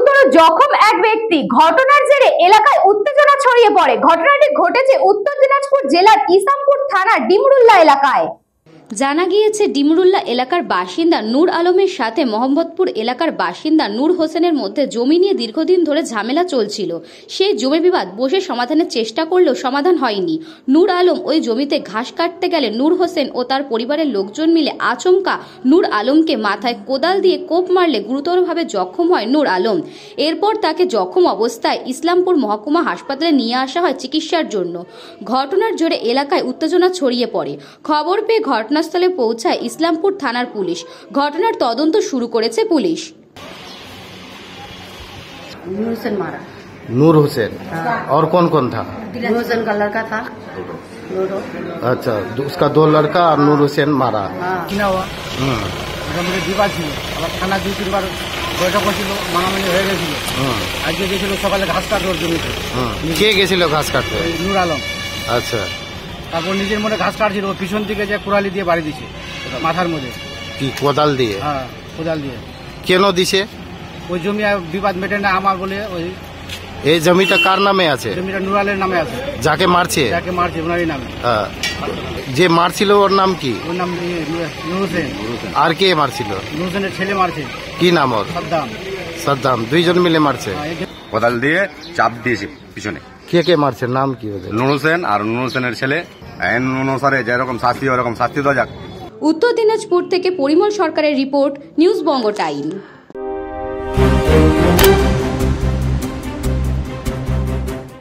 গুরুতর জখম এক ব্যক্তি। ঘটনার জেরে এলাকায় উত্তেজনা ছড়িয়ে পড়ে। ঘটনাটি ঘটেছে উত্তর দিনাজপুর জেলার ইসলামপুর থানার ডিমরুল্লা এলাকায়। জানা গিয়েছে ডিমরুল্লা এলাকার বাসিন্দা নূর আলমের সাথে মোহাম্মদপুর এলাকার বাসিন্দা নূর হোসেনের মধ্যে জমি নিয়ে দীর্ঘদিন ধরে ঝামেলা চলছিল। সেই জমি বিবাদ বসে সমাধানের চেষ্টা করলেও সমাধান হয়নি। নূর আলম ওই জমিতে ঘাস কাটতে গেলে নূর হোসেন ও তার পরিবারের লোকজন মিলে আচমকা নূর আলমকে মাথায় কোদাল দিয়ে কোপ মারলে গুরুতরভাবে জখম হয় নূর আলম। এরপর তাকে জখম অবস্থায় ইসলামপুর মহকুমা হাসপাতালে নিয়ে আসা হয় চিকিৎসার জন্য। ঘটনার জেরে এলাকায় উত্তেজনা ছড়িয়ে পড়ে। খবর পেয়ে ঘটনাস্থলে পৌঁছায় ইসলামপুর থানার পুলিশ। ঘটনার তদন্ত শুরু করেছে পুলিশ। नूर हुसैन और कौन कौन था? नूर हुसैन का लड़का था। अच्छा, उसका दो लड़का और नूर हुसैन मारा। কিনা হওয়া মোটামুটি বিবাদ ছিল। আবার থানা 2-3 বার বৈঠক হয়েছিল, মানামানি হয়ে গেছিল। আজকে গেছিল সকালে ঘাস কাটতে ওর জমিতে। কে গেছিল ঘাস কাটতে? নূর আলম। আচ্ছা, তারপর নিজের মনে ঘাস কাটছিল, ও পিছন থেকে যে কুড়ালি দিয়ে বাড়ি দিছে মাথার মধ্যে। কি কোদাল দিয়ে? হ্যাঁ, কোদাল দিয়ে। কেন দিছে? ওই জমি আর বিবাদ মেটে না আমার বলে। ওই এই জমিটা কার নামে আছে? জমিটা নূর আলের নামে আছে। যাকে মারছে? যাকে মারছে ওনারই নামে। হ্যাঁ। যে মারছিল ওর নাম কি? ওর নাম নূর হোসেন। আর কে মারছিল? নূর হোসেনের ছেলে মারছে। কি নাম ওর? সাদ্দাম। সাদ্দাম। দুইজন মিলে মারছে। কোদাল দিয়ে চাপ দিয়েছে পিছনে। কে কে মারছে? নাম কি ওদের? নুর হোসেন আর নুর হোসেনের ছেলে। আইন অনুসারে যেরকম শাস্তি ওরকম শাস্তি দেওয়া যাক। উত্তর দিনাজপুর থেকে পরিমল সরকারের রিপোর্ট, নিউজ বঙ্গ টাইম।